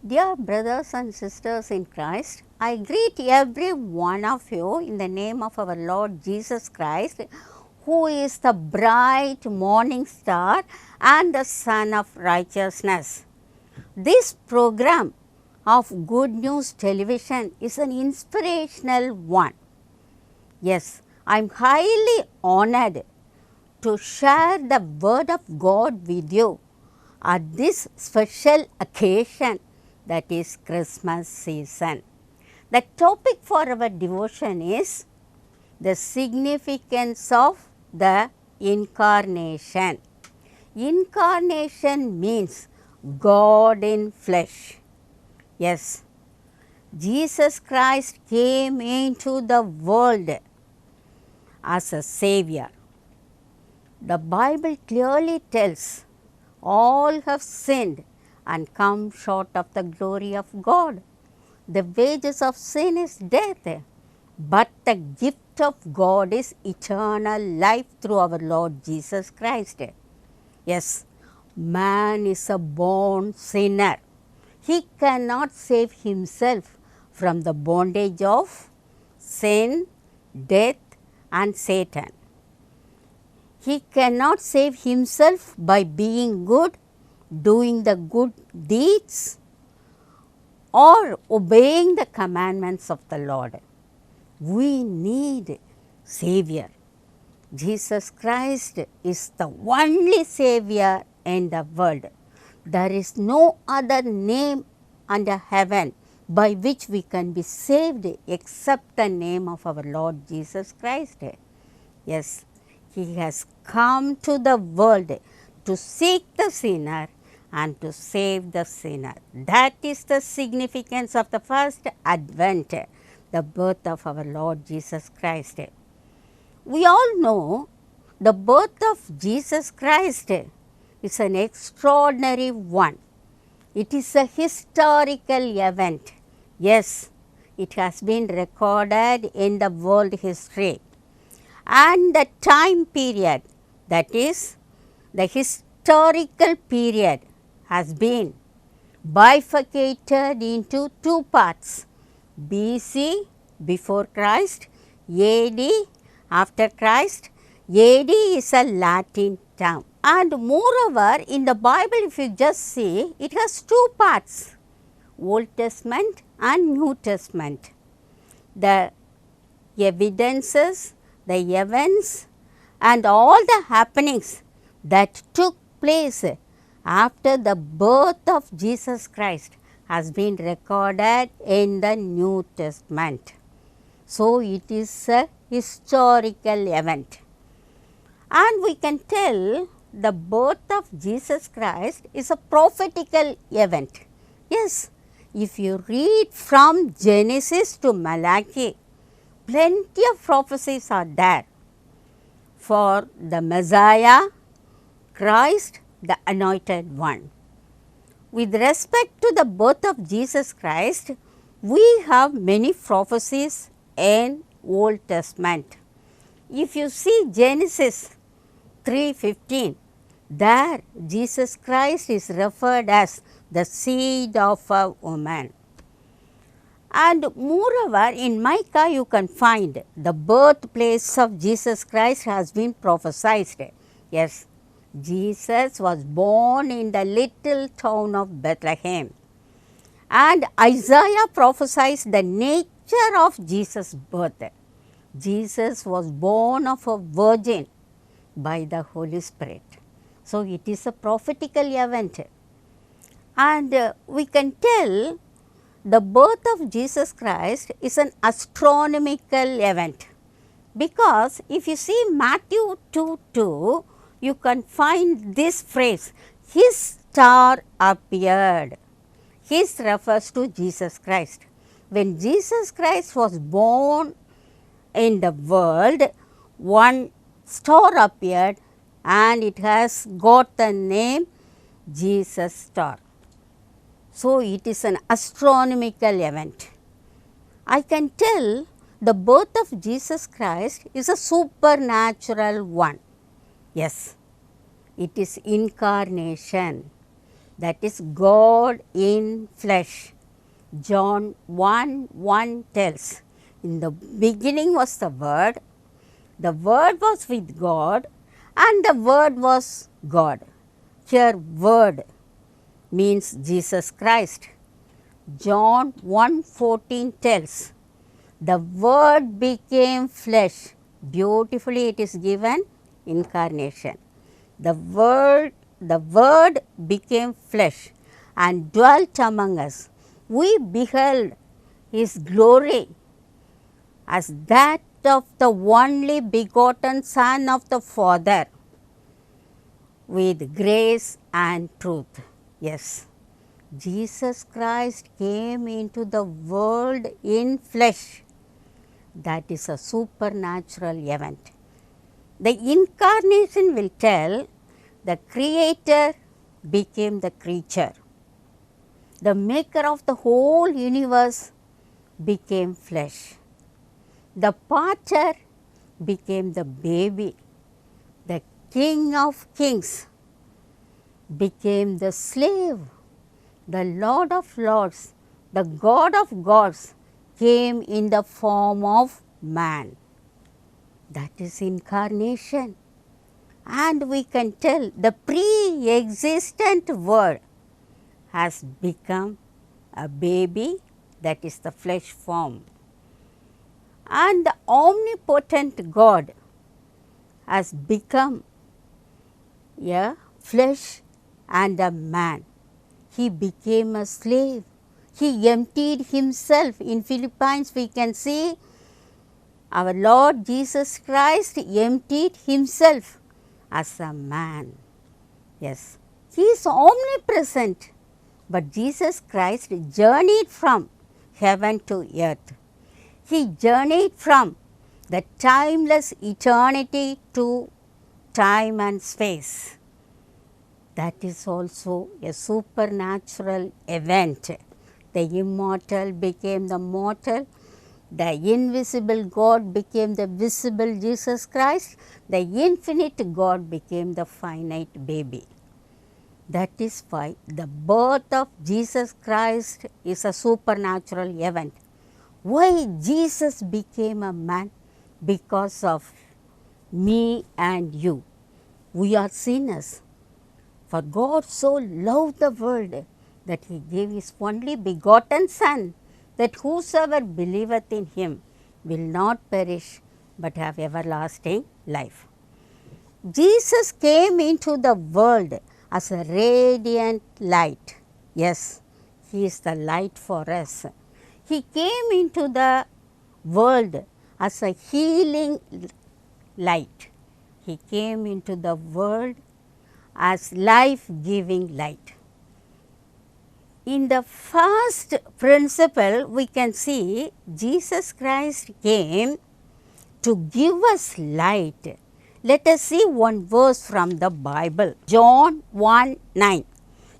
Dear brothers and sisters in Christ, I greet every one of you in the name of our Lord Jesus Christ, who is the bright morning star and the Sun of righteousness. This program of Good News Television is an inspirational one. Yes, I am highly honored to share the Word of God with you at this special occasion, that is Christmas season. The topic for our devotion is the significance of the incarnation. Incarnation means God in flesh. Yes, Jesus Christ came into the world as a Savior. The Bible clearly tells all have sinned and come short of the glory of God. The wages of sin is death, but the gift of God is eternal life through our Lord Jesus Christ. Yes, man is a born sinner. He cannot save himself from the bondage of sin, death, and Satan. He cannot save himself by being good, doing the good deeds, or obeying the commandments of the Lord. We need Savior. Jesus Christ is the only Savior in the world. There is no other name under heaven by which we can be saved except the name of our Lord Jesus Christ. Yes, He has come to the world to seek the sinner and to save the sinner. That is the significance of the first advent, the birth of our Lord Jesus Christ. We all know the birth of Jesus Christ is an extraordinary one. It is a historical event. Yes, it has been recorded in the world history. And the time period, that is the historical period, has been bifurcated into two parts: BC, before Christ, AD, after Christ. AD is a Latin term. And moreover, in the Bible, if you just see, it has two parts: Old Testament and New Testament. The evidences, the events, and all the happenings that took place after the birth of Jesus Christ has been recorded in the New Testament. So, it is a historical event. And we can tell the birth of Jesus Christ is a prophetical event. Yes, if you read from Genesis to Malachi, plenty of prophecies are there for the Messiah, Christ, the Anointed One. With respect to the birth of Jesus Christ, we have many prophecies in Old Testament. If you see Genesis 3:15, there Jesus Christ is referred as the seed of a woman. And moreover, in Micah you can find the birthplace of Jesus Christ has been prophesied. Yes, Jesus was born in the little town of Bethlehem. And Isaiah prophesies the nature of Jesus' birth. Jesus was born of a virgin by the Holy Spirit. So, it is a prophetical event. And we can tell the birth of Jesus Christ is an astronomical event, because if you see Matthew 2:2, you can find this phrase, His star appeared. His refers to Jesus Christ. When Jesus Christ was born in the world, one star appeared and it has got the name Jesus star. So, it is an astronomical event. I can tell the birth of Jesus Christ is a supernatural one. Yes, it is incarnation. that is God in flesh. John 1:1 tells, in the beginning was the Word was with God, and the Word was God. Here Word means Jesus Christ. John 1:14 tells, the Word became flesh. Beautifully it is given, incarnation. The Word became flesh and dwelt among us. We beheld His glory as that of the only begotten Son of the Father, with grace and truth. Yes, Jesus Christ came into the world in flesh. That is a supernatural event. The incarnation will tell the Creator became the creature. The maker of the whole universe became flesh. The potter became the baby. The King of Kings became the slave. The Lord of Lords, the God of gods, came in the form of man. That is incarnation. And we can tell the pre-existent Word has become a baby, that is the flesh form. And the omnipotent God has become a flesh and a man. He became a slave. He emptied himself. In Philippians we can see our Lord Jesus Christ emptied himself as a man. Yes, he is omnipresent, but Jesus Christ journeyed from heaven to earth. He journeyed from the timeless eternity to time and space. That is also a supernatural event. The immortal became the mortal. The invisible God became the visible Jesus Christ. The infinite God became the finite baby. That is why the birth of Jesus Christ is a supernatural event. Why Jesus became a man? Because of me and you. We are sinners. For God so loved the world that He gave His only begotten Son, that whosoever believeth in Him will not perish but have everlasting life. Jesus came into the world as a radiant light. Yes, He is the light for us. He came into the world as a healing light. He came into the world as life-giving light. In the first principle, we can see Jesus Christ came to give us light. Let us see one verse from the Bible. John 1:9.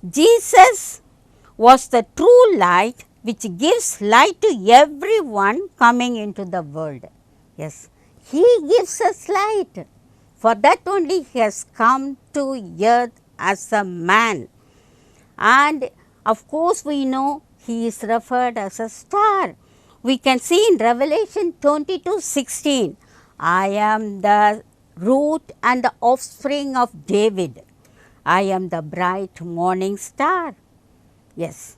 Jesus was the true light which gives light to everyone coming into the world. Yes, He gives us light. For that only He has come to earth as a man. And of course, we know He is referred as a star. We can see in Revelation 22:16, I am the root and the offspring of David. I am the bright morning star. Yes.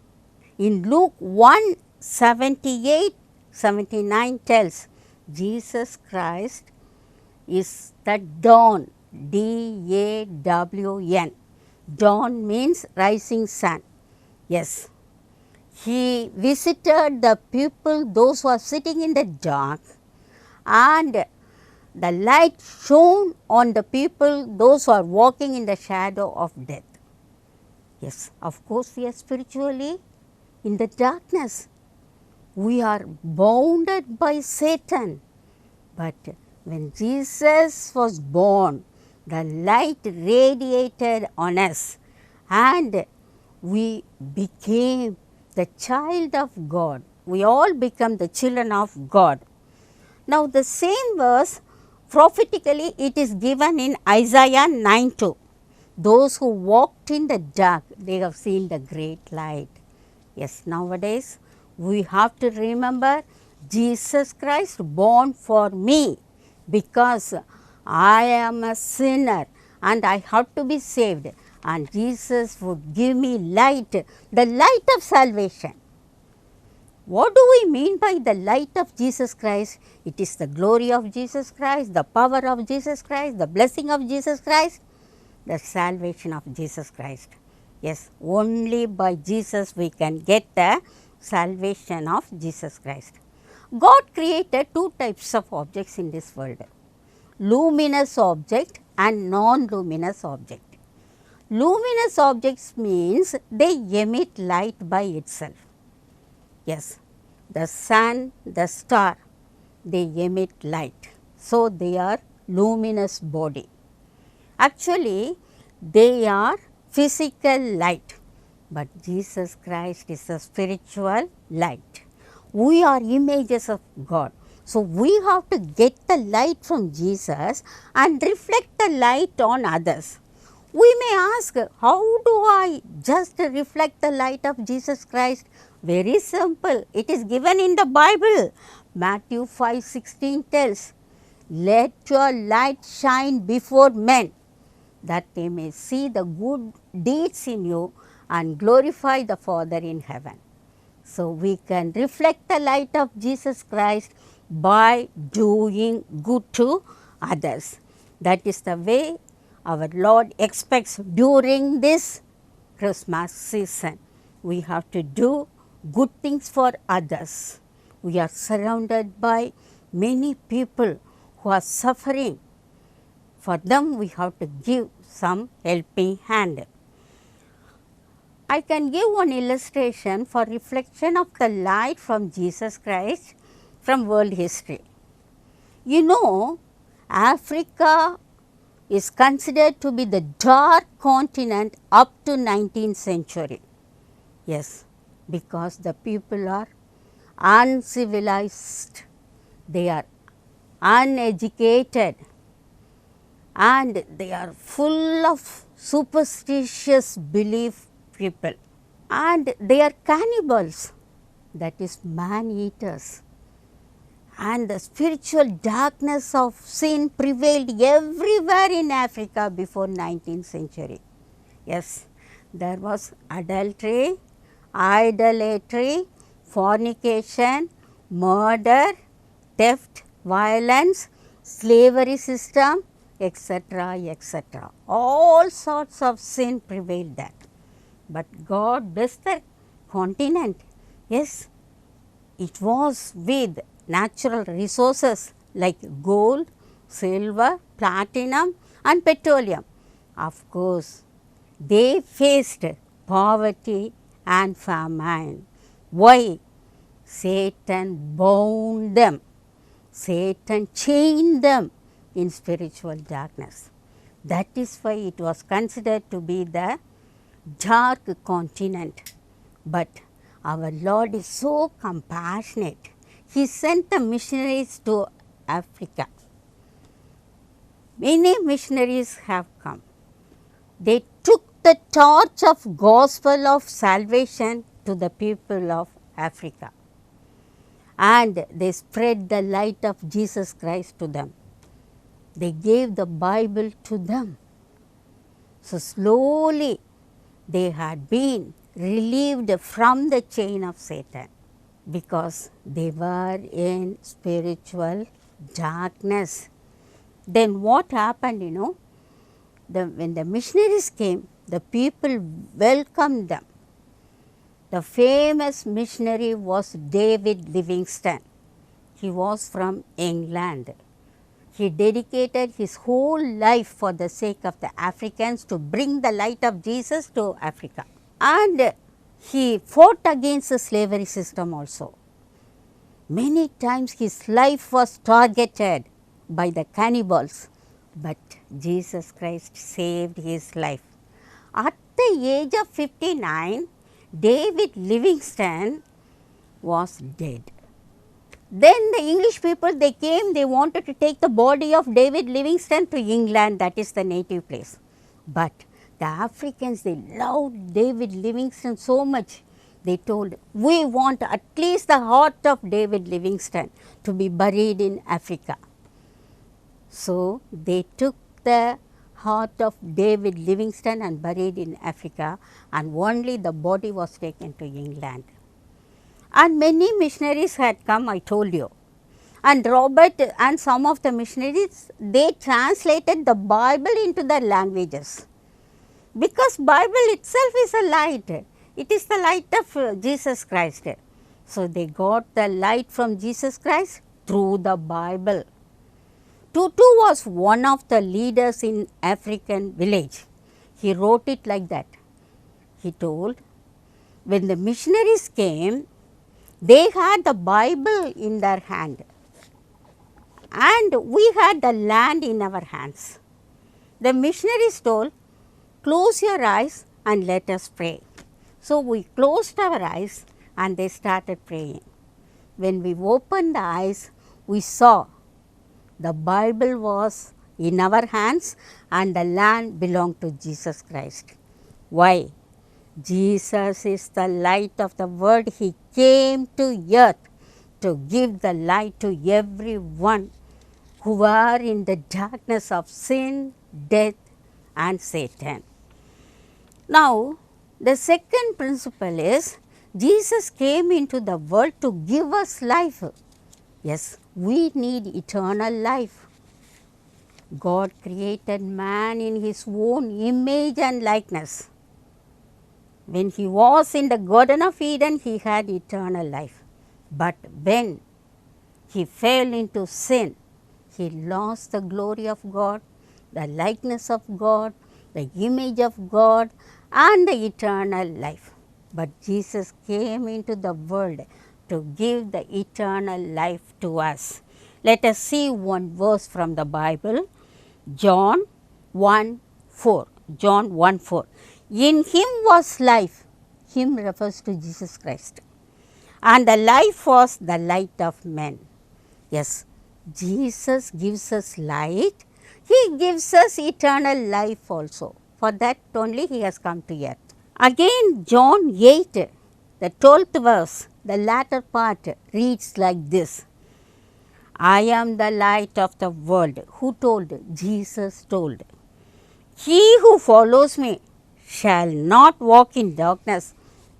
In Luke 1:78-79 tells, Jesus Christ is the dawn, D-A-W-N. Dawn means rising sun. Yes, He visited the people, those who are sitting in the dark, and the light shone on the people, those who are walking in the shadow of death. Yes, of course, we are spiritually in the darkness. We are bounded by Satan. But when Jesus was born, the light radiated on us and we became the child of God. We all become the children of God. Now, the same verse prophetically it is given in Isaiah 9:2. Those who walked in the dark, they have seen the great light. Yes, nowadays we have to remember Jesus Christ born for me, because I am a sinner and I have to be saved, and Jesus would give me light, the light of salvation. What do we mean by the light of Jesus Christ? It is the glory of Jesus Christ, the power of Jesus Christ, the blessing of Jesus Christ, the salvation of Jesus Christ. Yes, only by Jesus we can get the salvation of Jesus Christ. God created two types of objects in this world: luminous object and non-luminous object. Luminous objects means they emit light by itself. Yes, the sun, the star, they emit light. So, they are luminous body. Actually, they are physical light, but Jesus Christ is a spiritual light. We are images of God. So, we have to get the light from Jesus and reflect the light on others. We may ask, how do I just reflect the light of Jesus Christ? Very simple. It is given in the Bible. Matthew 5:16 tells, let your light shine before men, that they may see the good deeds in you and glorify the Father in heaven. So, we can reflect the light of Jesus Christ by doing good to others. That is the way our Lord expects during this Christmas season. We have to do good things for others. We are surrounded by many people who are suffering. For them, we have to give some helping hand. I can give one illustration for reflection of the light from Jesus Christ from world history. You know, Africa is considered to be the dark continent up to 19th century. Yes, because the people are uncivilized, they are uneducated, and they are full of superstitious belief people, and they are cannibals, that is man eaters, and the spiritual darkness of sin prevailed everywhere in Africa before 19th century. Yes, there was adultery, idolatry, fornication, murder, theft, violence, slavery system, etc., etc. All sorts of sin prevailed there. But God blessed the continent. Yes, it was with natural resources like gold, silver, platinum and petroleum. Of course, they faced poverty and famine. Why? Satan bound them. Satan chained them in spiritual darkness. That is why it was considered to be the dark continent. But our Lord is so compassionate. He sent the missionaries to Africa. Many missionaries have come. They took the torch of gospel of salvation to the people of Africa, and they spread the light of Jesus Christ to them. They gave the Bible to them. So, slowly they had been relieved from the chain of Satan, because they were in spiritual darkness. Then what happened, you know? When the missionaries came, the people welcomed them. The famous missionary was David Livingstone. He was from England. He dedicated his whole life for the sake of the Africans to bring the light of Jesus to Africa. And he fought against the slavery system also. Many times his life was targeted by the cannibals, but Jesus Christ saved his life. At the age of 59, David Livingstone was dead. Then the English people, they came, they wanted to take the body of David Livingstone to England, that is the native place. But The Africans, they loved David Livingstone so much. They told, we want at least the heart of David Livingstone to be buried in Africa. So, they took the heart of David Livingstone and buried in Africa, and only the body was taken to England. And many missionaries had come, I told you. And Robert and some of the missionaries, they translated the Bible into their languages. Because Bible itself is a light. It is the light of Jesus Christ. So, they got the light from Jesus Christ through the Bible. Tutu was one of the leaders in African village. He wrote it like that. He told, when the missionaries came, they had the Bible in their hand and we had the land in our hands. The missionaries told, close your eyes and let us pray. So, we closed our eyes and they started praying. When we opened the eyes, we saw the Bible was in our hands and the land belonged to Jesus Christ. Why? Jesus is the light of the world. He came to earth to give the light to everyone who are in the darkness of sin, death and Satan. Now, the second principle is Jesus came into the world to give us life. Yes, we need eternal life. God created man in his own image and likeness. When he was in the Garden of Eden, he had eternal life. But when he fell into sin, he lost the glory of God, the likeness of God, the image of God and the eternal life. But Jesus came into the world to give the eternal life to us. Let us see one verse from the Bible, John 1:4. John 1:4. In him was life. Him refers to Jesus Christ. And the life was the light of men. Yes, Jesus gives us light. He gives us eternal life also. For that only he has come to earth. Again, John 8, the 12th verse, the latter part reads like this. I am the light of the world. Who told? Jesus told. He who follows me shall not walk in darkness,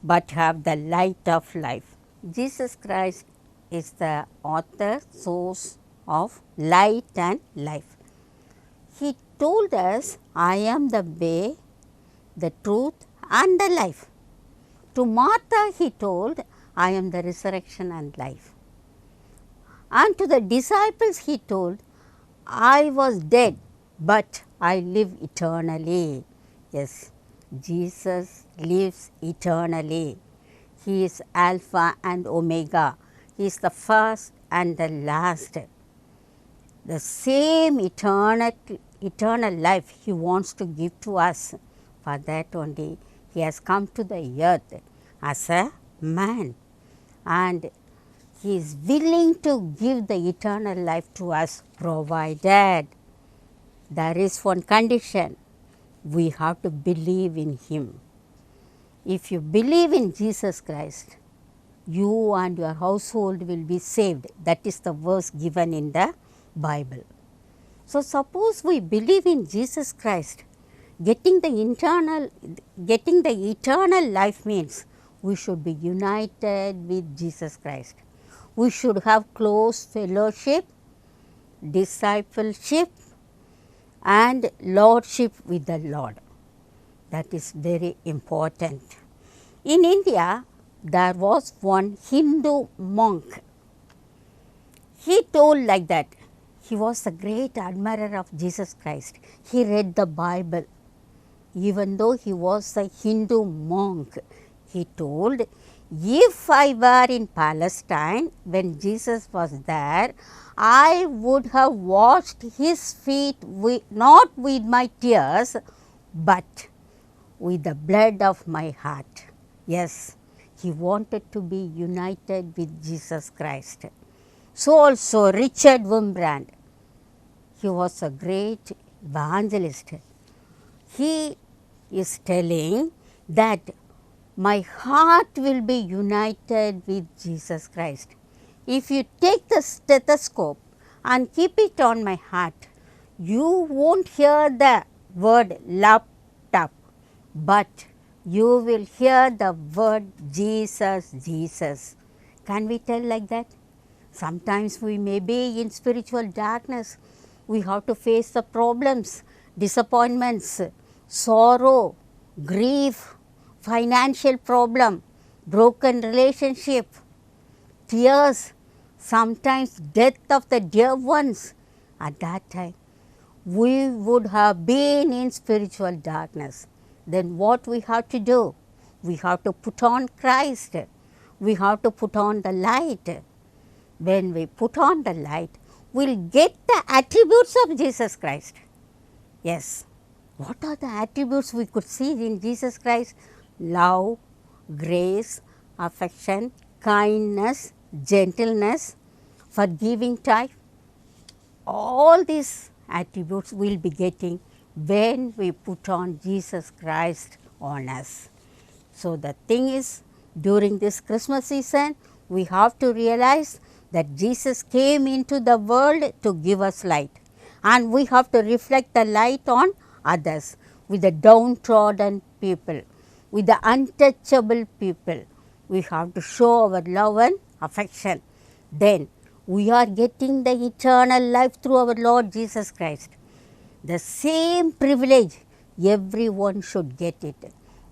but have the light of life. Jesus Christ is the author, source of light and life. He told us, I am the way, the truth and the life. To Martha he told, I am the resurrection and life. And to the disciples he told, I was dead, but I live eternally. Yes, Jesus lives eternally. He is Alpha and Omega. He is the first and the last. The same eternal life he wants to give to us. For that only he has come to the earth as a man. And he is willing to give the eternal life to us, provided there is one condition. We have to believe in him. If you believe in Jesus Christ, you and your household will be saved. That is the verse given in the Bible. So, suppose we believe in Jesus Christ, getting the eternal life means we should be united with Jesus Christ. We should have close fellowship, discipleship and lordship with the Lord. That is very important. In India, there was one Hindu monk. He told like that. He was a great admirer of Jesus Christ. He read the Bible. Even though he was a Hindu monk, he told, if I were in Palestine when Jesus was there, I would have washed his feet not with my tears, but with the blood of my heart. Yes, he wanted to be united with Jesus Christ. So also Richard Wurmbrand, he was a great evangelist. He is telling that my heart will be united with Jesus Christ. If you take the stethoscope and keep it on my heart, you won't hear the word laptop, but you will hear the word Jesus, Jesus. Can we tell like that? Sometimes we may be in spiritual darkness. We have to face the problems, disappointments, sorrow, grief, financial problem, broken relationship, tears, sometimes death of the dear ones. At that time, we would have been in spiritual darkness. Then what we have to do? We have to put on Christ. We have to put on the light. When we put on the light, we'll get the attributes of Jesus Christ. Yes. What are the attributes we could see in Jesus Christ? Love, grace, affection, kindness, gentleness, forgiving type. All these attributes we'll be getting when we put on Jesus Christ on us. So, the thing is, during this Christmas season, we have to realize that Jesus came into the world to give us light, and we have to reflect the light on others, with the downtrodden people, with the untouchable people. We have to show our love and affection. Then we are getting the eternal life through our Lord Jesus Christ. The same privilege, everyone should get it.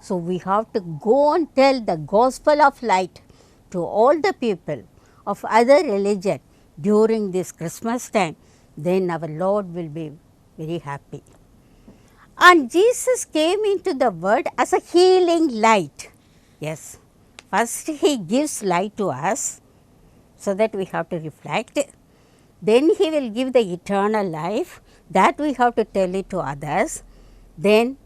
So, we have to go and tell the gospel of light to all the people of other religion during this Christmas time. Then our Lord will be very happy. And Jesus came into the world as a healing light. Yes, first He gives light to us so that we have to reflect. Then He will give the eternal life, that we have to tell it to others. Then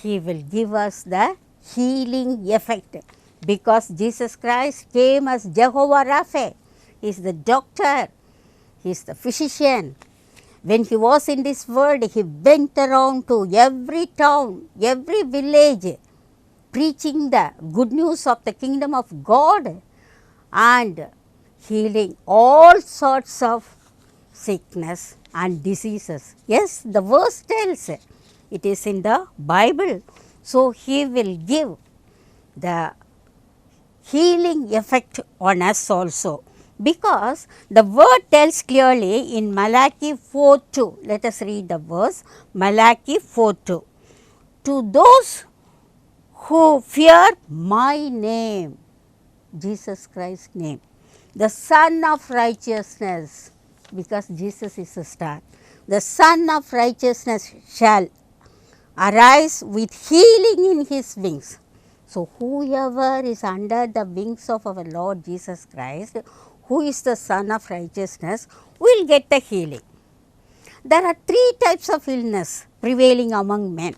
He will give us the healing effect, because Jesus Christ came as Jehovah Rapha. He is the doctor, He is the physician. When He was in this world, He went around to every town, every village, preaching the good news of the kingdom of God and healing all sorts of sickness and diseases. Yes, the verse tells it is in the Bible. So, He will give the healing effect on us also, because the word tells clearly in Malachi 4:2. Let us read the verse, Malachi 4:2. To those who fear my name, Jesus Christ's name, the Son of Righteousness, because Jesus is a star, the Son of Righteousness shall arise with healing in His wings. So, whoever is under the wings of our Lord Jesus Christ, who is the Son of Righteousness, will get the healing. There are three types of illness prevailing among men: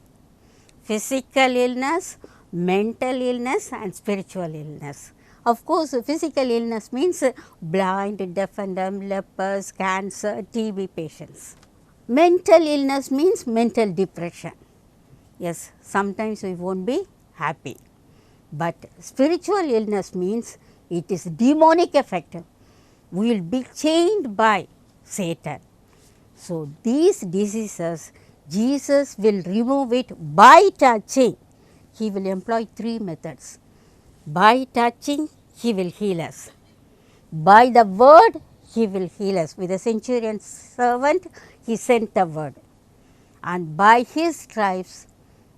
physical illness, mental illness and spiritual illness. Of course, physical illness means blind, deaf and dumb, lepers, cancer, TB patients. Mental illness means mental depression. Yes, sometimes we won't be happy. But spiritual illness means it is demonic effect. We will be chained by Satan. So, these diseases, Jesus will remove it by touching. He will employ three methods. By touching, He will heal us. By the word, He will heal us. With the centurion's servant, He sent the word. And by His stripes,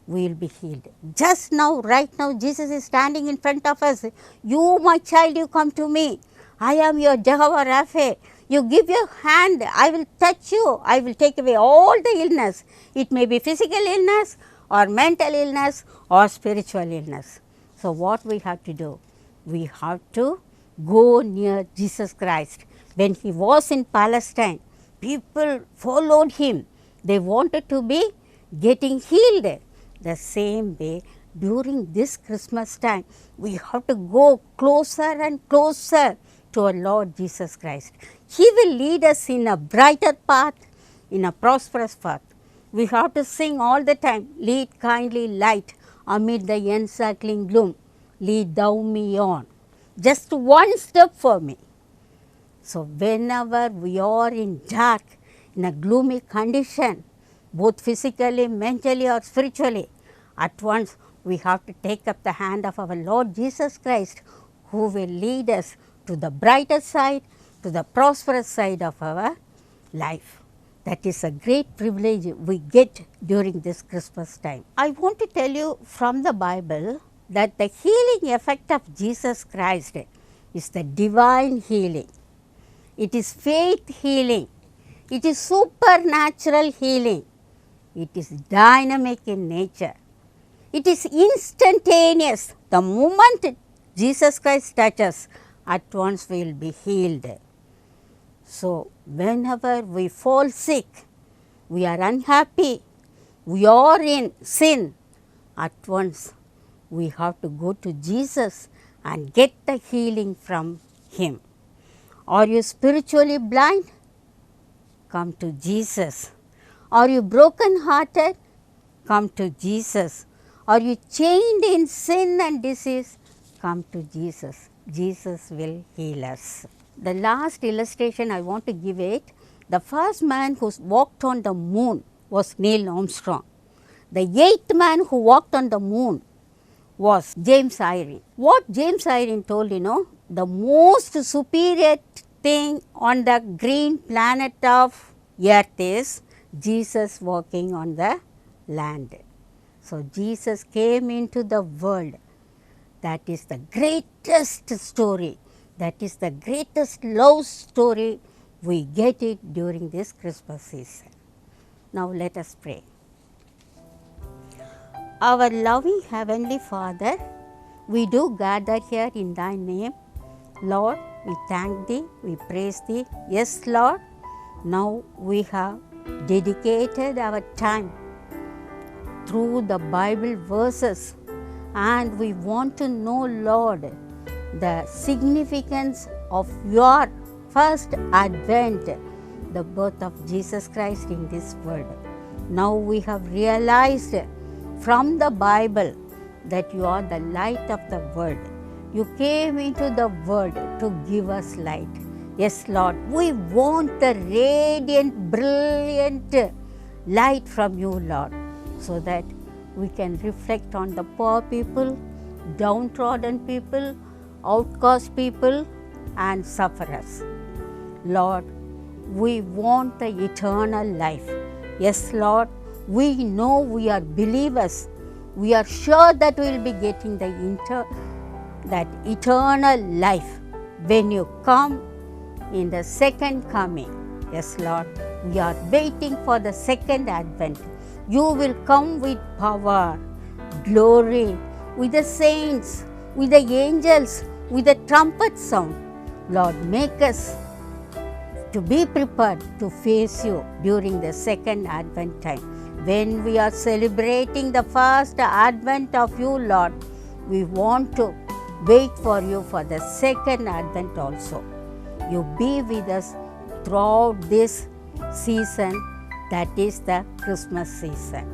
we will be healed. Just now, right now, Jesus is standing in front of us. You, my child, you come to me. I am your Jehovah Rapha. You give your hand, I will touch you. I will take away all the illness. It may be physical illness or mental illness or spiritual illness. So, what we have to do? We have to go near Jesus Christ. When He was in Palestine, people followed Him. They wanted to be getting healed. The same way, during this Christmas time, we have to go closer and closer to our Lord Jesus Christ. He will lead us in a brighter path, in a prosperous path. We have to sing all the time, lead kindly light amid the encircling gloom, lead thou me on. Just one step for me. So, whenever we are in dark, in a gloomy condition, both physically, mentally or spiritually, at once we have to take up the hand of our Lord Jesus Christ, who will lead us to the brighter side, to the prosperous side of our life. That is a great privilege we get during this Christmas time. I want to tell you from the Bible that the healing effect of Jesus Christ is the divine healing. It is faith healing. It is supernatural healing. It is dynamic in nature. It is instantaneous. The moment Jesus Christ touches, at once we will be healed. So, whenever we fall sick, we are unhappy, we are in sin, at once we have to go to Jesus and get the healing from Him. Are you spiritually blind? Come to Jesus. Are you broken hearted? Come to Jesus. Are you chained in sin and disease? Come to Jesus. Jesus will heal us. The last illustration I want to give it, the first man who walked on the moon was Neil Armstrong. The eighth man who walked on the moon was James Irwin. What James Irwin told, the most superior thing on the green planet of earth is Jesus walking on the land. So, Jesus came into the world. That is the greatest story. That is the greatest love story. We get it during this Christmas season. Now, let us pray. Our loving Heavenly Father, we do gather here in Thy name. Lord, we thank Thee, we praise Thee. Yes, Lord, now we have dedicated our time through the Bible verses, and we want to know, Lord, the significance of Your first advent, the birth of Jesus Christ in this world. Now we have realized from the Bible that You are the light of the world. You came into the world to give us light. Yes, Lord, we want the radiant, brilliant light from You, Lord, so that we can reflect on the poor people, downtrodden people, outcast people and sufferers. Lord, we want the eternal life. Yes, Lord, we know we are believers. We are sure that we will be getting that eternal life when You come in the second coming. Yes, Lord, we are waiting for the second advent. You will come with power, glory, with the saints, with the angels, with the trumpet sound. Lord, make us to be prepared to face You during the second advent time. When we are celebrating the first advent of You, Lord, we want to wait for You for the second advent also. You be with us throughout this season, that is the Christmas season.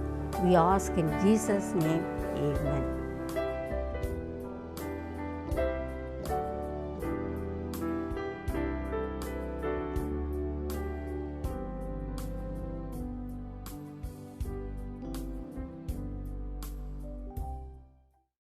We ask in Jesus' name, amen.